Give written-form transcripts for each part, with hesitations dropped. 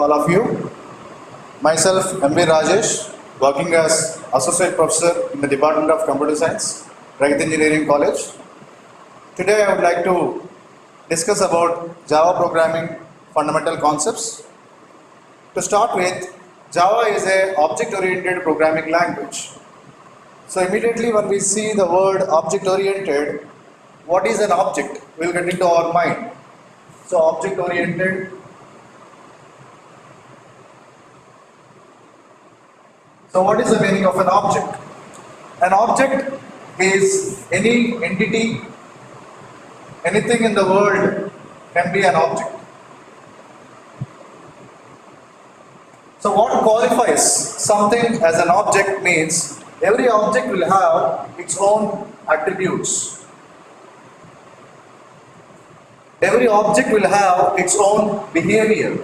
all of you. Myself, MB Rajesh, working as Associate Professor in the Department of Computer Science, Rajesh Engineering College. Today I would like to discuss about Java programming fundamental concepts. To start with, Java is an object-oriented programming language. So immediately when we see the word object-oriented, what is an object will get into our mind. So object-oriented. So what is the meaning of an object? An object is any entity, anything in the world can be an object. So what qualifies something as an object means every object will have its own attributes. Every object will have its own behavior.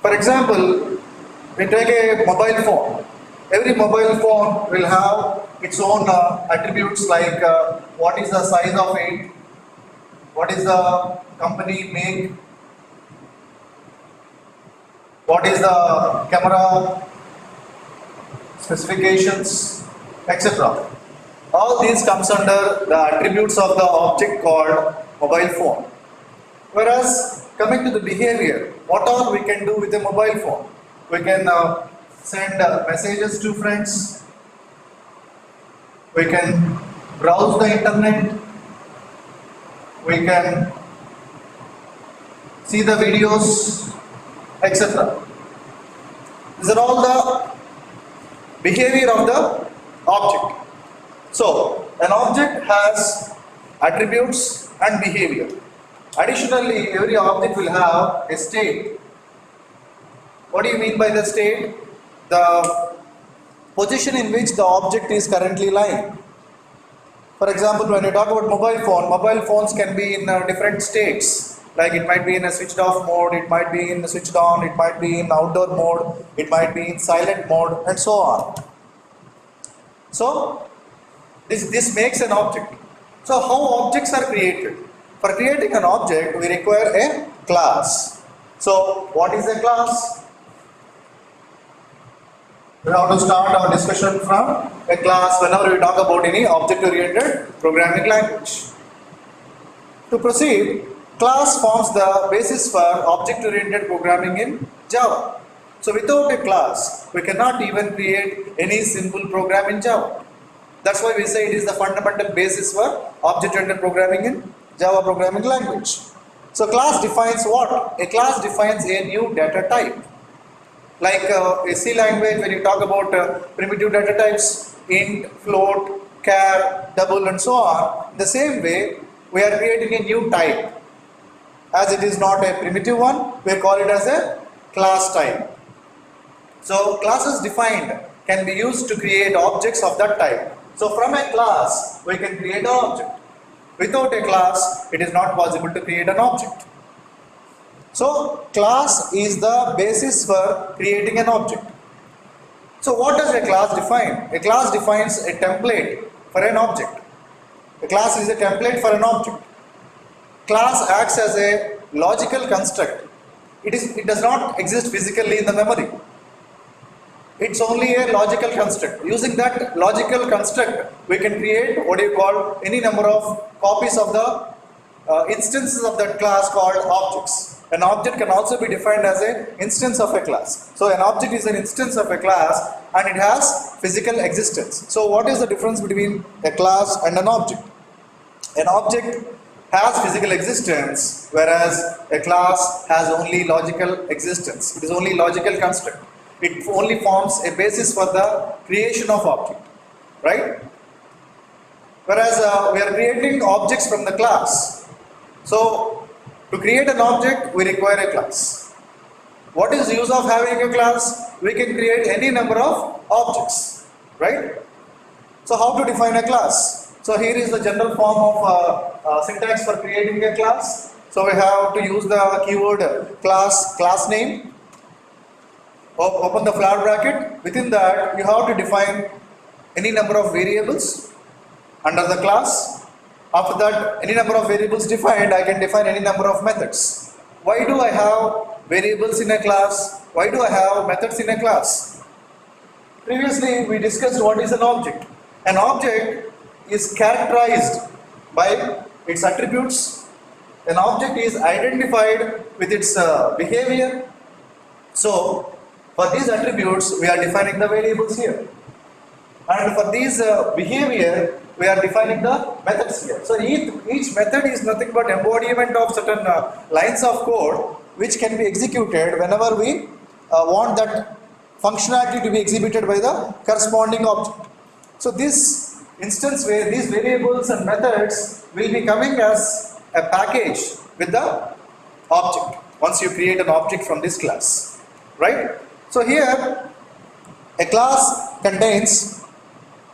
For example, we take a mobile phone. Every mobile phone will have its own attributes like what is the size of it, what is the company make, what is the camera specifications, etc. All these comes under the attributes of the object called mobile phone. Whereas coming to the behavior, what all we can do with a mobile phone? We can send messages to friends, we can browse the internet, we can see the videos, etc. These are all the behavior of the object. So an object has attributes and behavior. Additionally, every object will have a state. What do you mean by the state? The position in which the object is currently lying. For example, when you talk about mobile phones can be in different states. Like it might be in a switched off mode, it might be in switched on, it might be in outdoor mode, it might be in silent mode, and so on. So this makes an object. So how objects are created? For creating an object, we require a class. So what is a class? We have to start our discussion from a class whenever we talk about any object-oriented programming language. To proceed, class forms the basis for object-oriented programming in Java. So without a class, we cannot even create any simple program in Java. That's why we say it is the fundamental basis for object-oriented programming in Java programming language. So class defines what? A class defines a new data type. Like a C language, when you talk about primitive data types, int, float, char, double, and so on, the same way we are creating a new type. As it is not a primitive one, we call it as a class type. So classes defined can be used to create objects of that type. So from a class, we can create an object. Without a class, it is not possible to create an object. So class is the basis for creating an object. So what does a class define? A class defines a template for an object. A class is a template for an object. Class acts as a logical construct. It does not exist physically in the memory. It's only a logical construct. Using that logical construct, we can create what you call any number of copies of the instances of that class called objects. An object can also be defined as an instance of a class. So an object is an instance of a class and it has physical existence. So what is the difference between a class and an object? An object has physical existence, whereas a class has only logical existence. It is only logical construct. It only forms a basis for the creation of object, right? Whereas we are creating objects from the class. So to create an object, we require a class. What is the use of having a class? We can create any number of objects, right? So how to define a class? So here is the general form of syntax for creating a class. So we have to use the keyword class name. Open the flat bracket. Within that, you have to define any number of variables under the class. After that, any number of variables defined, I can define any number of methods. why do I have variables in a class? Why do I have methods in a class? Previously, we discussed what is an object. An object is characterized by its attributes. An object is identified with its behavior. So, for these attributes, we are defining the variables here. And for these behavior, we are defining the methods here. So, each method is nothing but embodiment of certain lines of code which can be executed whenever we want that functionality to be executed by the corresponding object. So, this instance where these variables and methods will be coming as a package with the object once you create an object from this class, right? So here a class contains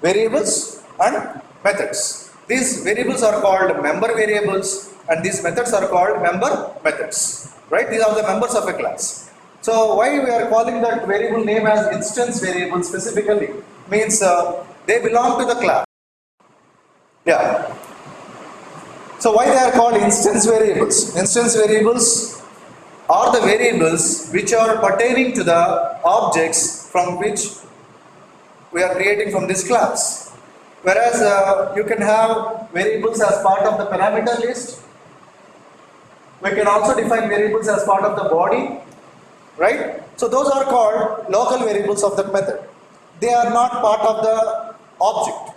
variables and methods. These variables are called member variables and these methods are called member methods, right? These are the members of a class. So why we are calling that variable name as instance variable specifically means they belong to the class. Yeah. So why they are called instance variables? Instance variables are the variables which are pertaining to the objects from which we are creating from this class. Whereas you can have variables as part of the parameter list. We can also define variables as part of the body, right? So those are called local variables of that method. They are not part of the object.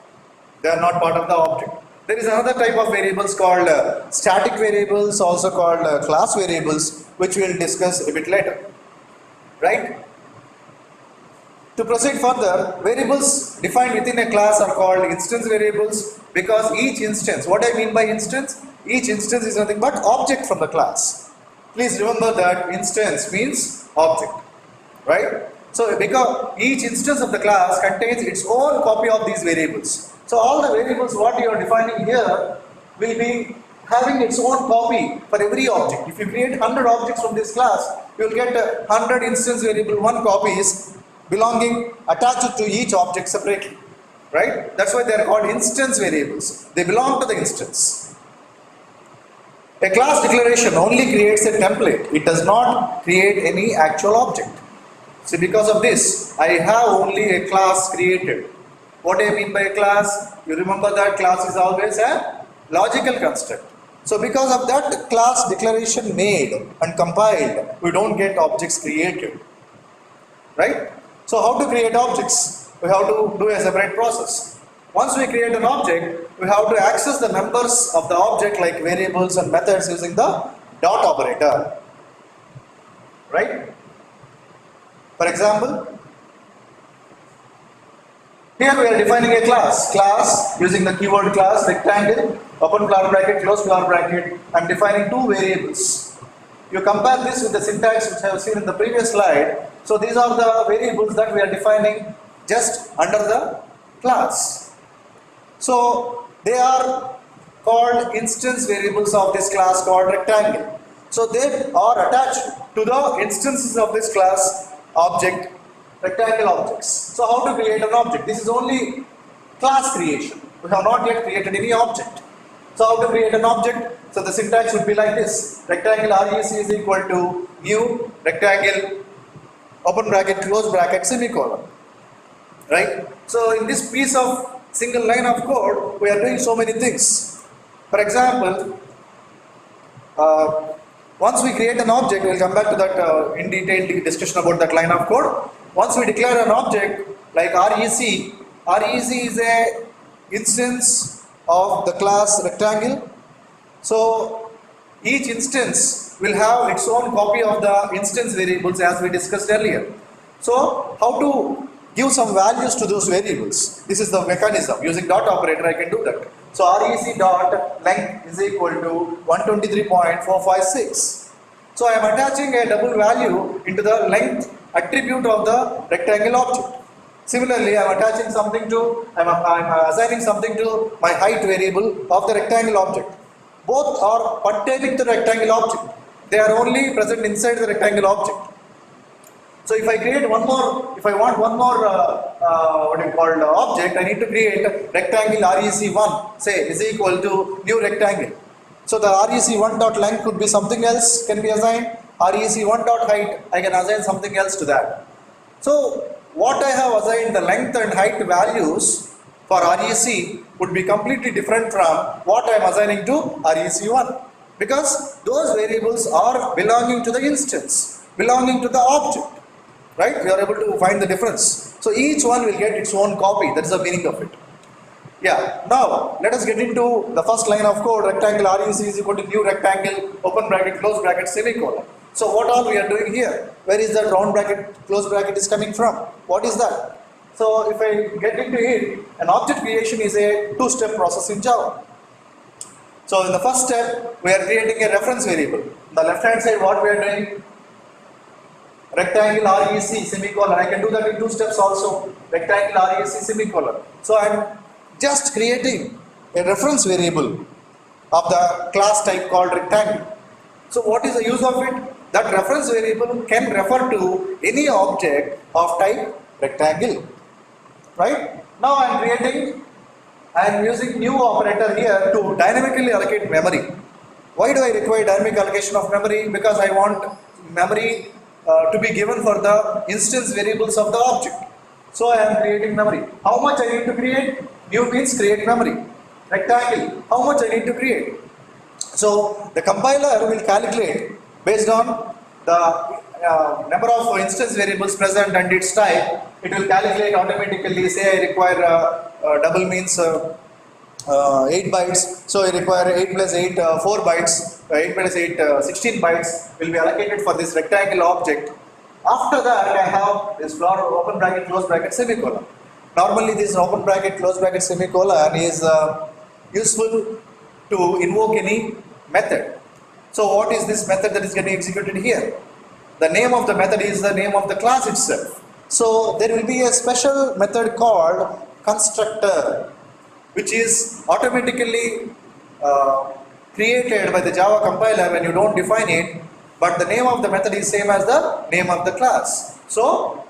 They are not part of the object. There is another type of variables called static variables, also called class variables, which we will discuss a bit later, right? To proceed further, variables defined within a class are called instance variables because each instance, what I mean by instance? Each instance is nothing but object from the class. Please remember that instance means object, right? So because each instance of the class contains its own copy of these variables. So all the variables what you are defining here will be having its own copy for every object. If you create 100 objects from this class, you will get 100 instance variable 1 copies belonging attached to each object separately, right? That's why they are called instance variables. They belong to the instance. A class declaration only creates a template. It does not create any actual object. So because of this, I have only a class created. What do I mean by a class? You remember that class is always a logical construct. So because of that class declaration made and compiled, we don't get objects created, right? So how to create objects? We have to do a separate process. Once we create an object, we have to access the members of the object like variables and methods using the dot operator, right? For example, here we are defining a class using the keyword class, rectangle, open flower bracket, close flower bracket, and defining two variables. You compare this with the syntax which I have seen in the previous slide. So these are the variables that we are defining just under the class. So they are called instance variables of this class called rectangle. So they are attached to the instances of this class object, rectangle objects. So how to create an object? This is only class creation. We have not yet created any object. So how to create an object? So the syntax would be like this. Rectangle REC is equal to new rectangle open bracket close bracket semicolon. Right? So in this piece of single line of code, we are doing so many things. For example, once we create an object, we will come back to that in detailed discussion about that line of code. Once we declare an object like REC, REC is a instance of the class rectangle. So each instance will have its own copy of the instance variables as we discussed earlier. So how to give some values to those variables? This is the mechanism. Using dot operator I can do that. So REC dot length is equal to 123.456. So I am attaching a double value into the length attribute of the rectangle object. Similarly, I am attaching something to, I am assigning something to my height variable of the rectangle object. Both are pertaining to the rectangle object. They are only present inside the rectangle object. So if I create one more, if I want one more object, I need to create rectangle REC1, say is equal to new rectangle. So the rec1.length could be something else can be assigned. rec1.height, I can assign something else to that. So what I have assigned the length and height values for rec would be completely different from what I am assigning to rec1, because those variables are belonging to the instance, belonging to the object, right? We are able to find the difference. So each one will get its own copy. That is the meaning of it. Yeah, now let us get into the first line of code. Rectangle rec is equal to new rectangle, open bracket, close bracket, semicolon. So what all we are doing here? Where is that round bracket, close bracket is coming from? What is that? So if I get into it, an object creation is a two-step process in Java. So in the first step, we are creating a reference variable. On the left hand side, what we are doing? Rectangle rec semicolon. I can do that in two steps also. Rectangle rec semicolon. So I am just creating a reference variable of the class type called rectangle. So what is the use of it? That reference variable can refer to any object of type rectangle, right? Now I am using new operator here to dynamically allocate memory. Why do I require dynamic allocation of memory? Because I want memory to be given for the instance variables of the object. So I am creating memory. How much I need to create? New means create memory. Rectangle, how much I need to create? So the compiler will calculate based on the number of instance variables present and its type. It will calculate automatically. Say I require double means 8 bytes. So I require 8 plus 8, 4 bytes. 8 plus 8, 16 bytes will be allocated for this rectangle object. After that, I have this floor open bracket, close bracket, semicolon. Normally, this open bracket, close bracket, semicolon is useful to invoke any method. So, what is this method that is getting executed here? The name of the method is the name of the class itself. So, there will be a special method called constructor, which is automatically created by the Java compiler when you don't define it, but the name of the method is same as the name of the class. So,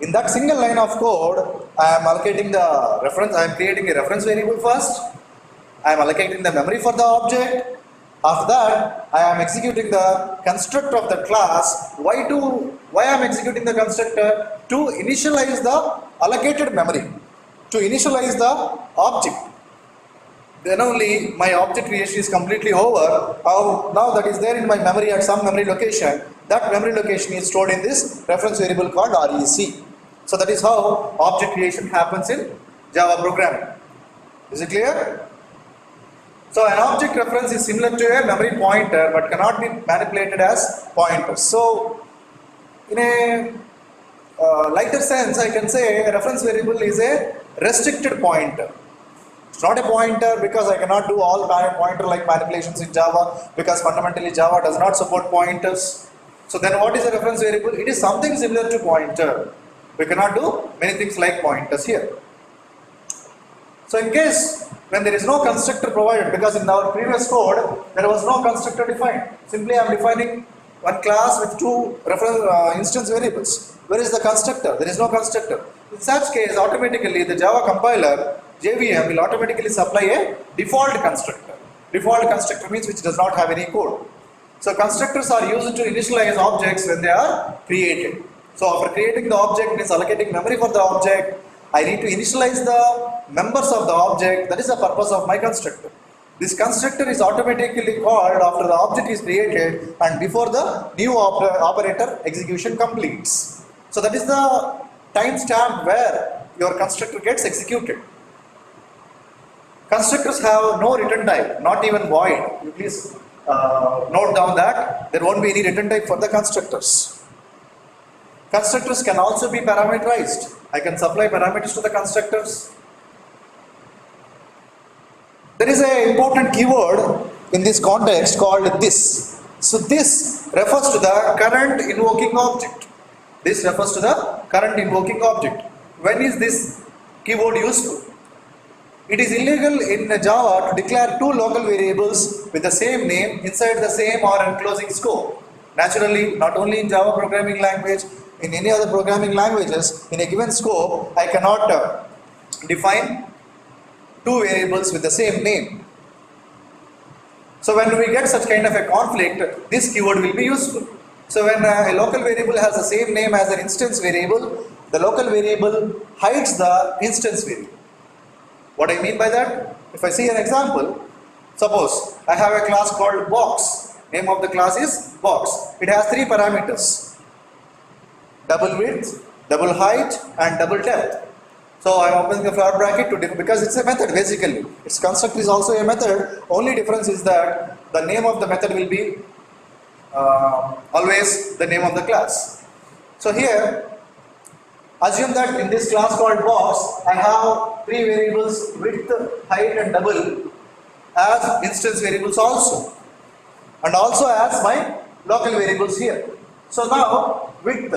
in that single line of code, I am allocating the reference, I am creating a reference variable first, I am allocating the memory for the object. After that, I am executing the constructor of the class. Why I am executing the constructor? To initialize the allocated memory, to initialize the object. Then only my object creation is completely over. Now that is there in my memory at some memory location. That memory location is stored in this reference variable called rec. So that is how object creation happens in Java programming. Is it clear? So an object reference is similar to a memory pointer but cannot be manipulated as pointers. So in a lighter sense, I can say a reference variable is a restricted pointer. It's not a pointer because I cannot do all pointer like manipulations in Java, because fundamentally Java does not support pointers. So then what is a reference variable? It is something similar to pointer. We cannot do many things like pointers here. So in case when there is no constructor provided, because in our previous code there was no constructor defined. Simply I am defining one class with two reference instance variables. Where is the constructor? There is no constructor. In such case, automatically the Java compiler JVM will automatically supply a default constructor. Default constructor means which does not have any code. So constructors are used to initialize objects when they are created. So after creating the object means allocating memory for the object, I need to initialize the members of the object. That is the purpose of my constructor. This constructor is automatically called after the object is created and before the new operator execution completes. So that is the timestamp where your constructor gets executed. Constructors have no return type, not even void. You please note down that there won't be any return type for the constructors. Constructors can also be parameterized. I can supply parameters to the constructors. There is an important keyword in this context called this. So this refers to the current invoking object. This refers to the current invoking object. When is this keyword useful? It is illegal in Java to declare two local variables with the same name inside the same or enclosing scope. Naturally, not only in Java programming language, in any other programming languages, in a given scope, I cannot define two variables with the same name. So when we get such kind of a conflict, this keyword will be useful. So when a local variable has the same name as an instance variable, the local variable hides the instance variable. What I mean by that? If I see an example, suppose I have a class called box. Name of the class is box. It has three parameters: double width, double height, and double depth. So I am opening the flower bracket to because it's a method basically. Its construct is also a method. Only difference is that the name of the method will be always the name of the class. So here, assume that in this class called box, I have three variables: width, height, and double as instance variables also, and also as my local variables here. So now width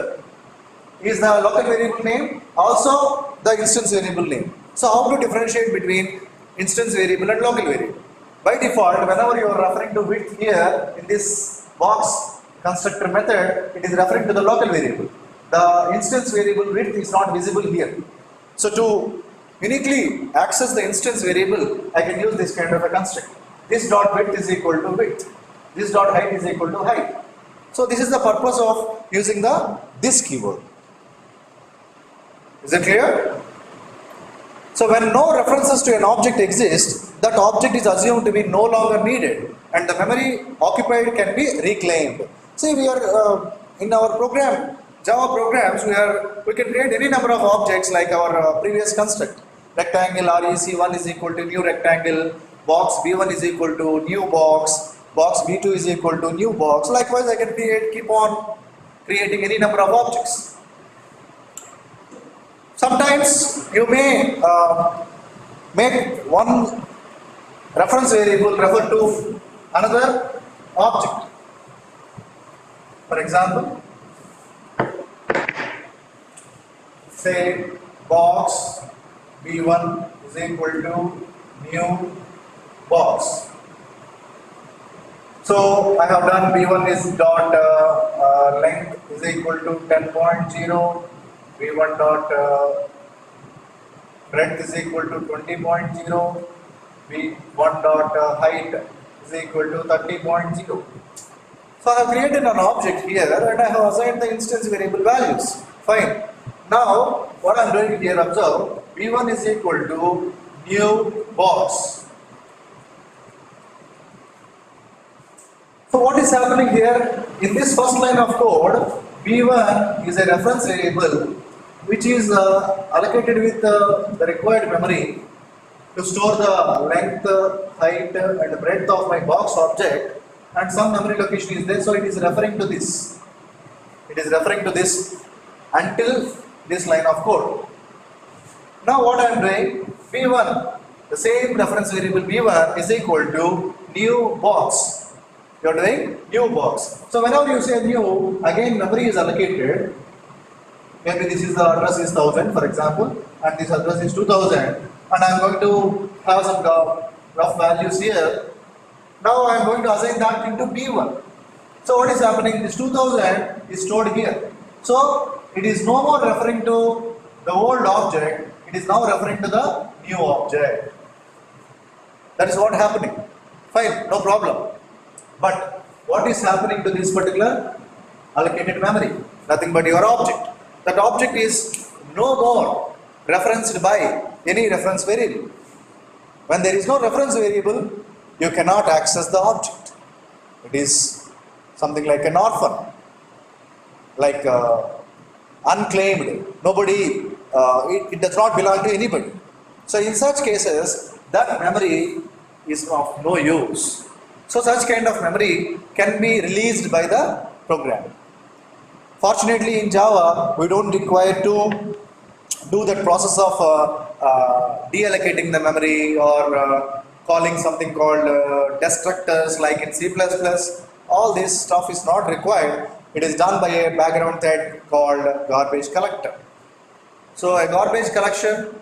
is the local variable name, also the instance variable name. So how to differentiate between instance variable and local variable? By default, whenever you are referring to width here in this box constructor method, it is referring to the local variable. The instance variable width is not visible here. So to uniquely access the instance variable, I can use this kind of a construct. This dot width is equal to width. This dot height is equal to height. So this is the purpose of using this keyword. Is it clear? So when no references to an object exist, that object is assumed to be no longer needed, and the memory occupied can be reclaimed. See, we are in our program, Java programs, we can create any number of objects like our previous construct. Rectangle REC1 is equal to new rectangle, box B1 is equal to new box, box B2 is equal to new box. Likewise, I can keep on creating any number of objects. Sometimes you may make one reference variable refer to another object. For example, say box B1 is equal to new box. So I have done B1 is dot length is equal to 10.0. B1 dot breadth is equal to 20.0, B1 dot height is equal to 30.0. So I have created an object here and I have assigned the instance variable values. Fine. Now what I am doing here, observe, B1 is equal to new box. So what is happening here? In this first line of code, B1 is a reference variable which is allocated with the required memory to store the length, height and breadth of my box object, and some memory location is there, so it is referring to this. It is referring to this until this line of code. Now what I am doing, B1, the same reference variable B1 is equal to new box. You are doing new box. So whenever you say new, again memory is allocated. Maybe this is the address is 1000 for example, and this address is 2000, and I am going to have some rough values here. Now I am going to assign that into B1. So what is happening? This 2000 is stored here. So it is no more referring to the old object, it is now referring to the new object. That is what is happening. Fine, no problem. But what is happening to this particular allocated memory? Nothing but your object. That object is no more referenced by any reference variable. When there is no reference variable, you cannot access the object. It is something like an orphan, like unclaimed. Nobody, it does not belong to anybody. So in such cases, that memory is of no use. So such kind of memory can be released by the program. Fortunately in Java, we don't require to do that process of deallocating the memory or calling something called destructors like in C++. All this stuff is not required. It is done by a background thread called garbage collector. So a garbage collection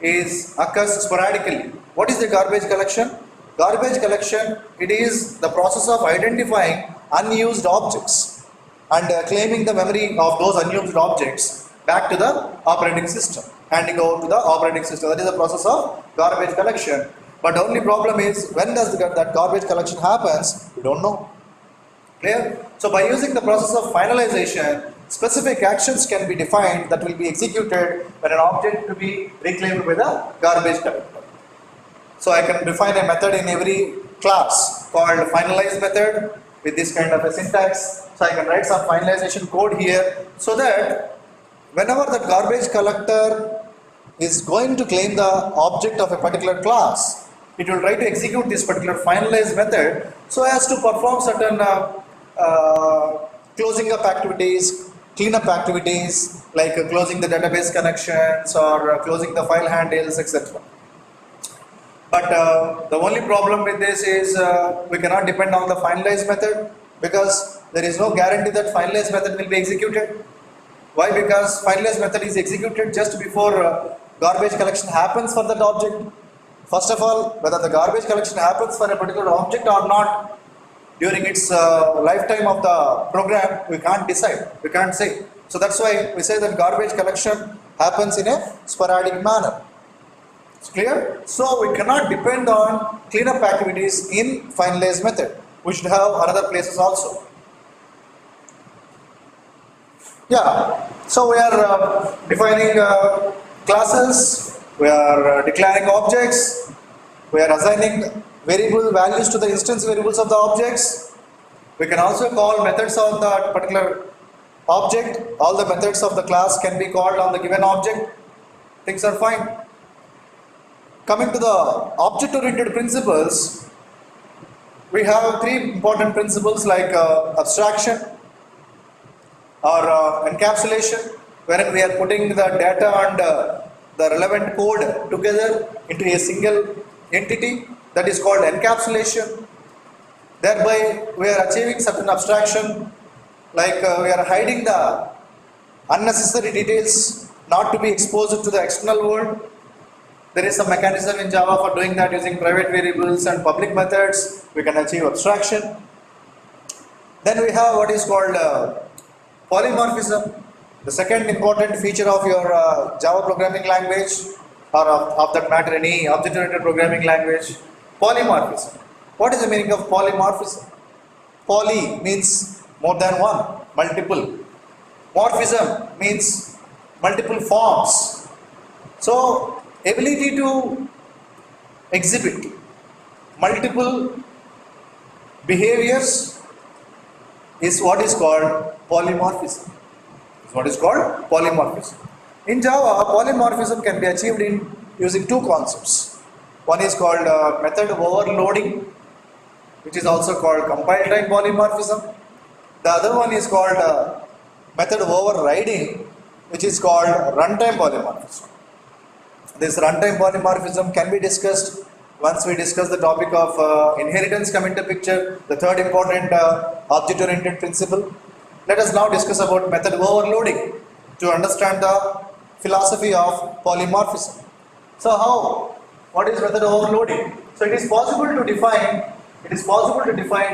occurs sporadically. What is the garbage collection? Garbage collection, it is the process of identifying unused objects and claiming the memory of those unused objects back to the operating system, handing over to the operating system. That is the process of garbage collection. But the only problem is when does that garbage collection happens, we don't know. Clear? So by using the process of finalization, specific actions can be defined that will be executed when an object to be reclaimed with a garbage collector. So I can define a method in every class called finalize method with this kind of a syntax. So I can write some finalization code here so that whenever the garbage collector is going to claim the object of a particular class, it will try to execute this particular finalize method so as to perform certain closing up activities, cleanup activities like closing the database connections or closing the file handles, etc. But the only problem with this is we cannot depend on the finalize method because there is no guarantee that finalize method will be executed. Why? Because finalize method is executed just before garbage collection happens for that object. First of all, whether the garbage collection happens for a particular object or not during its lifetime of the program, we can't decide, we can't say. So that's why we say that garbage collection happens in a sporadic manner. It's clear? So we cannot depend on cleanup activities in finalize method. We should have other places also. Yeah, so we are defining classes, we are declaring objects, we are assigning variable values to the instance variables of the objects. We can also call methods on that particular object. All the methods of the class can be called on the given object. Things are fine. Coming to the object-oriented principles, we have three important principles like abstraction or encapsulation, wherein we are putting the data and the relevant code together into a single entity, that is called encapsulation. Thereby we are achieving certain abstraction, like we are hiding the unnecessary details not to be exposed to the external world. There is some mechanism in Java for doing that using private variables and public methods. We can achieve abstraction. Then we have what is called polymorphism, the second important feature of your Java programming language, or of that matter any object-oriented programming language. Polymorphism. What is the meaning of polymorphism? Poly means more than one, multiple. Morphism means multiple forms. So ability to exhibit multiple behaviors is what is called polymorphism. Is what is called polymorphism. In Java, polymorphism can be achieved in using two concepts. One is called method overloading, which is also called compile time polymorphism. The other one is called method overriding, which is called runtime polymorphism. This runtime polymorphism can be discussed once we discuss the topic of inheritance come into picture, the third important object-oriented principle. Let us now discuss about method overloading to understand the philosophy of polymorphism. So what is method overloading? So it is possible to define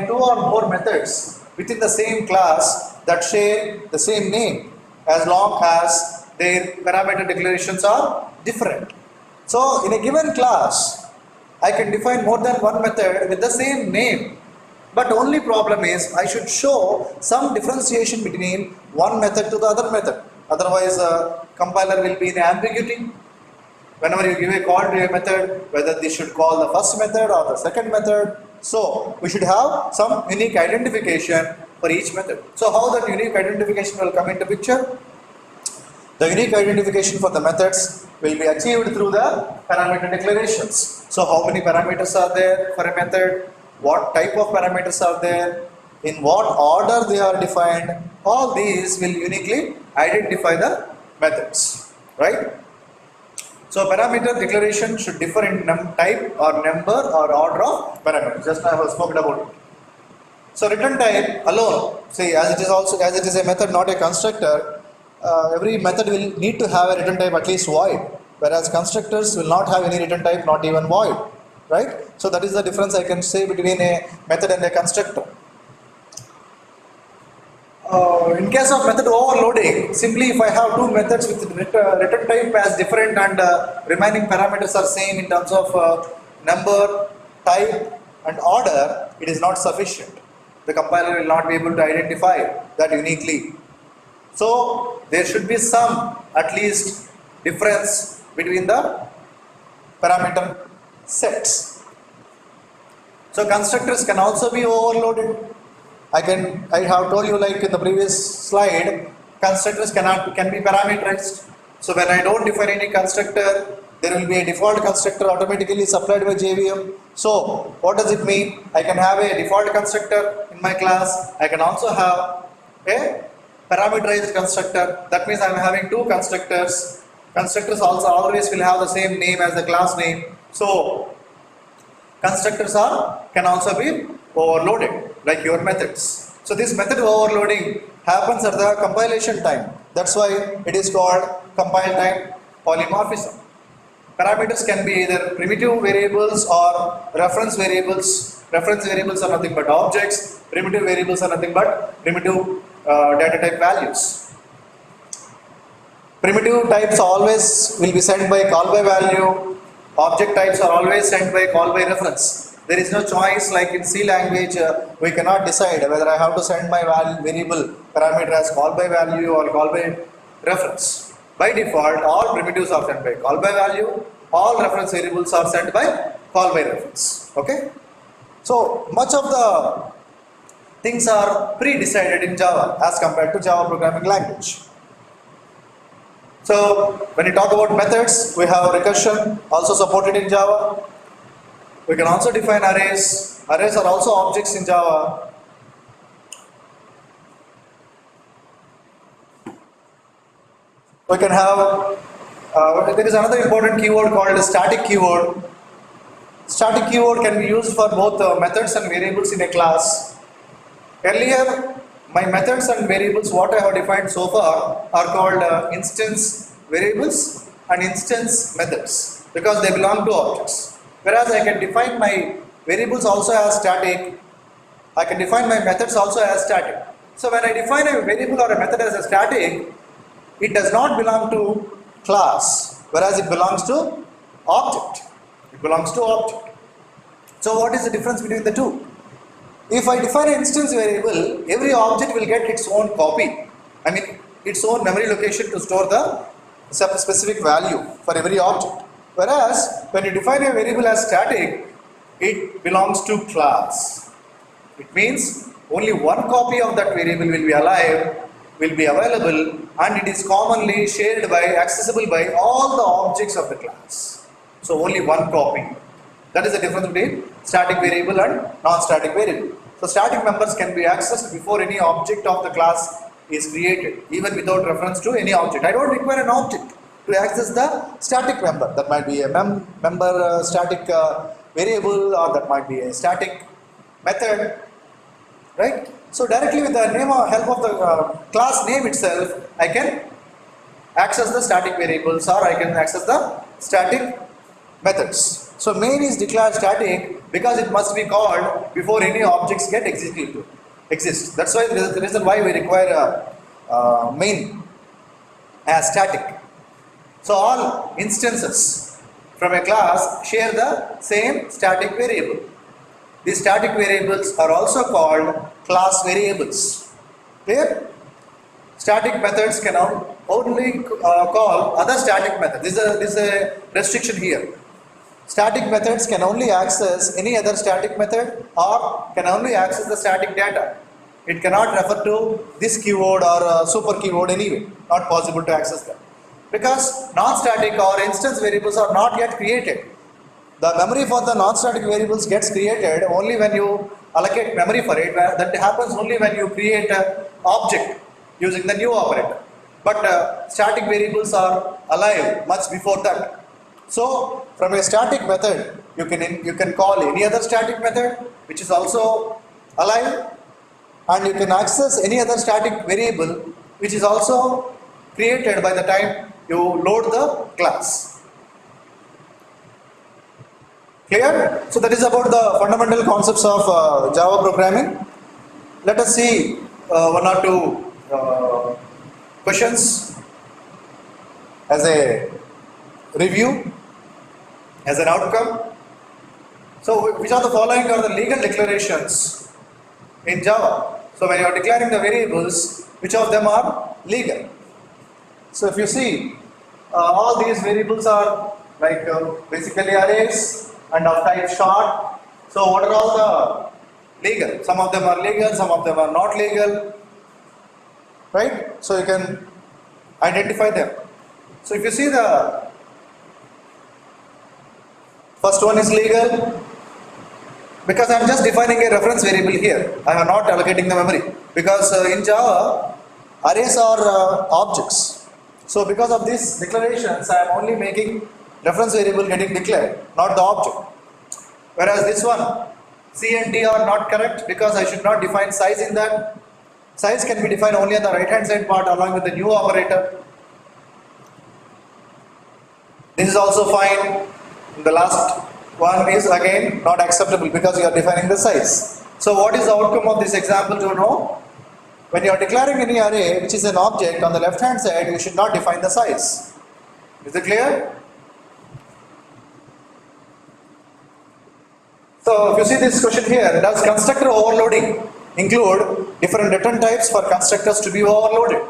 two or more methods within the same class that share the same name as long as their parameter declarations are different. So in a given class, I can define more than one method with the same name, but only problem is I should show some differentiation between one method to the other method. Otherwise, compiler will be in ambiguity. Whenever you give a call to a method, whether they should call the first method or the second method. So we should have some unique identification for each method. So how that unique identification will come into picture? The unique identification for the methods will be achieved through the parameter declarations. So how many parameters are there for a method? What type of parameters are there? In what order they are defined? All these will uniquely identify the methods, right? So parameter declaration should differ in type or number or order of parameters. Just I have spoken about it. So return type alone, see, as it is a method, not a constructor, every method will need to have a return type at least void, whereas constructors will not have any return type, not even void, right? So that is the difference I can say between a method and a constructor. In case of method overloading, simply if I have two methods with return type as different and remaining parameters are same in terms of number, type and order, it is not sufficient. The compiler will not be able to identify that uniquely. So there should be some at least difference between the parameter sets. So constructors can also be overloaded. I have told you, like in the previous slide, constructors can be parameterized. So when I don't define any constructor, there will be a default constructor automatically supplied by JVM. So what does it mean? I can have a default constructor in my class. I can also have a parameterized constructor. That means I am having two constructors. Constructors also always will have the same name as the class name. So constructors can also be overloaded like your methods. So this method overloading happens at the compilation time. That's why it is called compile time polymorphism. Parameters can be either primitive variables or reference variables. Reference variables are nothing but objects. Primitive variables are nothing but primitive data type values. Primitive types always will be sent by call by value. Object types are always sent by call by reference. There is no choice, like in C language, we cannot decide whether I have to send my variable parameter as call by value or call by reference. By default, all primitives are sent by call by value, all reference variables are sent by call by reference. Okay? So much of the things are pre-decided in Java as compared to Java programming language. So when you talk about methods, we have recursion also supported in Java. We can also define arrays. Arrays are also objects in Java. We can have, there is another important keyword called a static keyword. Static keyword can be used for both methods and variables in a class. Earlier, my methods and variables, what I have defined so far, are called instance variables and instance methods because they belong to objects. Whereas I can define my variables also as static, I can define my methods also as static. So when I define a variable or a method as a static, it does not belong to class, whereas it belongs to object. It belongs to object. So what is the difference between the two? If I define an instance variable, every object will get its own copy. I mean, its own memory location to store the specific value for every object. Whereas, when you define a variable as static, it belongs to class. It means only one copy of that variable will be alive, will be available, and it is commonly shared by, accessible by all the objects of the class. So only one copy. That is the difference between static variable and non-static variable. So static members can be accessed before any object of the class is created, even without reference to any object. I don't require an object to access the static member. That might be a member static variable, or that might be a static method, right? So directly with the name or help of the class name itself, I can access the static variables or I can access the static methods. So main is declared static because it must be called before any objects get exist. That's why the reason why we require main as static. So all instances from a class share the same static variable. These static variables are also called class variables. Clear? Static methods can only call other static methods. This is a restriction here. Static methods can only access any other static method or can only access the static data. It cannot refer to this keyword or super keyword anyway. Not possible to access that. Because non-static or instance variables are not yet created. The memory for the non-static variables gets created only when you allocate memory for it. That happens only when you create an object using the new operator. But static variables are alive much before that. So from a static method, you can call any other static method which is also alive, and you can access any other static variable which is also created by the time you load the class. Clear? So that is about the fundamental concepts of Java programming. Let us see one or two questions as a review, as an outcome. So which of the following are the legal declarations in Java? So when you are declaring the variables, which of them are legal? So if you see, all these variables are like basically arrays and of type short. So what are all the legal? Some of them are legal, some of them are not legal, right? So you can identify them. So if you see, the first one is legal, because I am just defining a reference variable here. I am not allocating the memory, because in Java arrays are objects. So because of these declarations, I am only making reference variable getting declared, not the object. Whereas this one, C and D are not correct, because I should not define size in that. Size can be defined only on the right hand side part along with the new operator. This is also fine. The last one is again not acceptable, because you are defining the size. So what is the outcome of this example to know? When you are declaring any array which is an object, on the left hand side you should not define the size. Is it clear? So if you see this question here, does constructor overloading include different return types for constructors to be overloaded?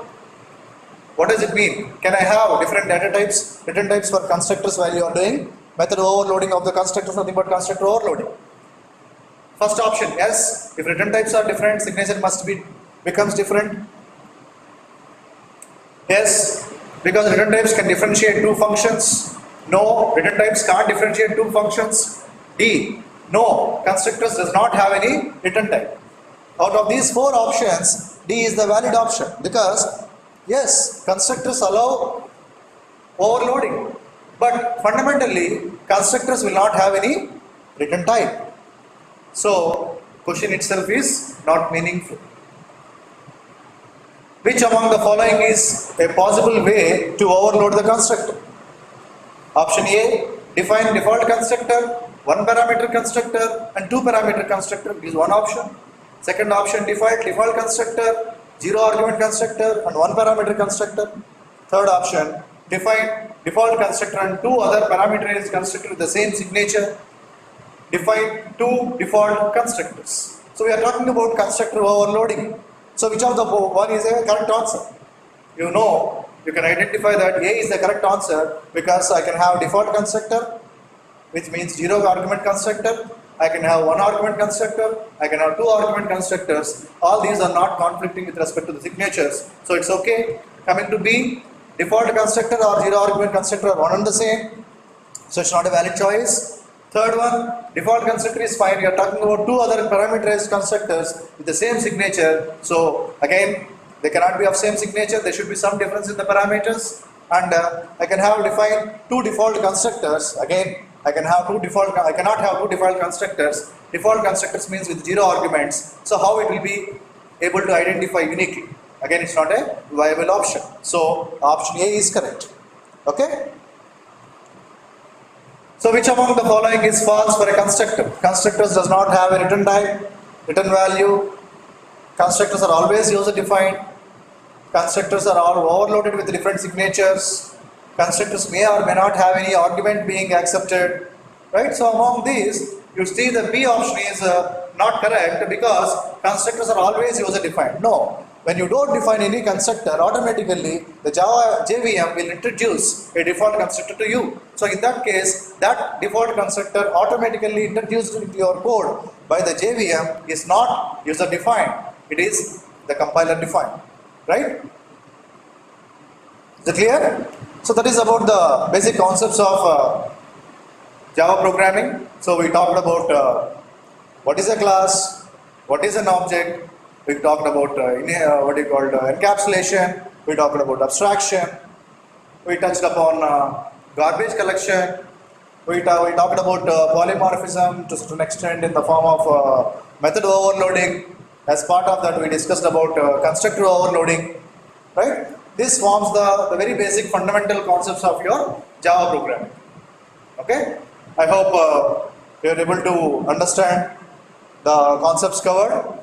What does it mean? Can I have different return types for constructors while you are doing method overloading of the constructors, nothing but constructor overloading? First option, yes. If return types are different, signature becomes different. Yes, because return types can differentiate two functions. No, return types can't differentiate two functions. D, no, constructors does not have any return type. Out of these four options, D is the valid option, because yes, constructors allow overloading, but fundamentally constructors will not have any return type. So question itself is not meaningful. Which among the following is a possible way to overload the constructor? Option A, define default constructor, one parameter constructor and two parameter constructor is one option. Second option, default constructor, zero argument constructor and one parameter constructor. Third option, define default constructor and two other parameterized constructor with the same signature. Define two default constructors. So we are talking about constructor overloading. So which of the one is a correct answer? You know, you can identify that A is the correct answer, because I can have default constructor, which means zero argument constructor. I can have one argument constructor, I can have two argument constructors. All these are not conflicting with respect to the signatures, so it's okay. Coming to B, default constructor or zero argument constructor are one and the same, so it's not a valid choice. Third one, default constructor is fine. We are talking about two other parameterized constructors with the same signature, so again they cannot be of same signature, there should be some difference in the parameters. And I can have defined two default constructors. Again, I cannot have two default constructors. Default constructors means with zero arguments. So how it will be able to identify uniquely? Again, it's not a viable option. So option A is correct. Okay. So which among the following is false for a constructor? Constructors does not have a return type, return value. Constructors are always user defined. Constructors are all overloaded with different signatures. Constructors may or may not have any argument being accepted, right? So among these, you see the B option is not correct, because constructors are always user defined. No, when you don't define any constructor, automatically the Java JVM will introduce a default constructor to you. So in that case, that default constructor automatically introduced into your code by the JVM is not user defined. It is the compiler defined, right? Is it clear? So that is about the basic concepts of Java programming. So we talked about what is a class, what is an object. We talked about encapsulation. We talked about abstraction. We touched upon garbage collection. We talked about polymorphism to a certain extent in the form of method overloading. As part of that, we discussed about constructor overloading, right? This forms the very basic fundamental concepts of your Java programming. Okay? I hope you are able to understand the concepts covered.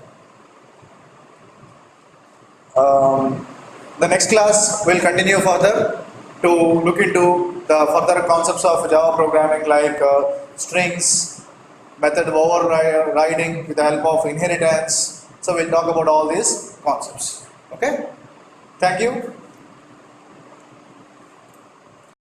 The next class will continue further to look into the further concepts of Java programming, like strings, method of overriding with the help of inheritance. So we'll talk about all these concepts. Okay. Thank you.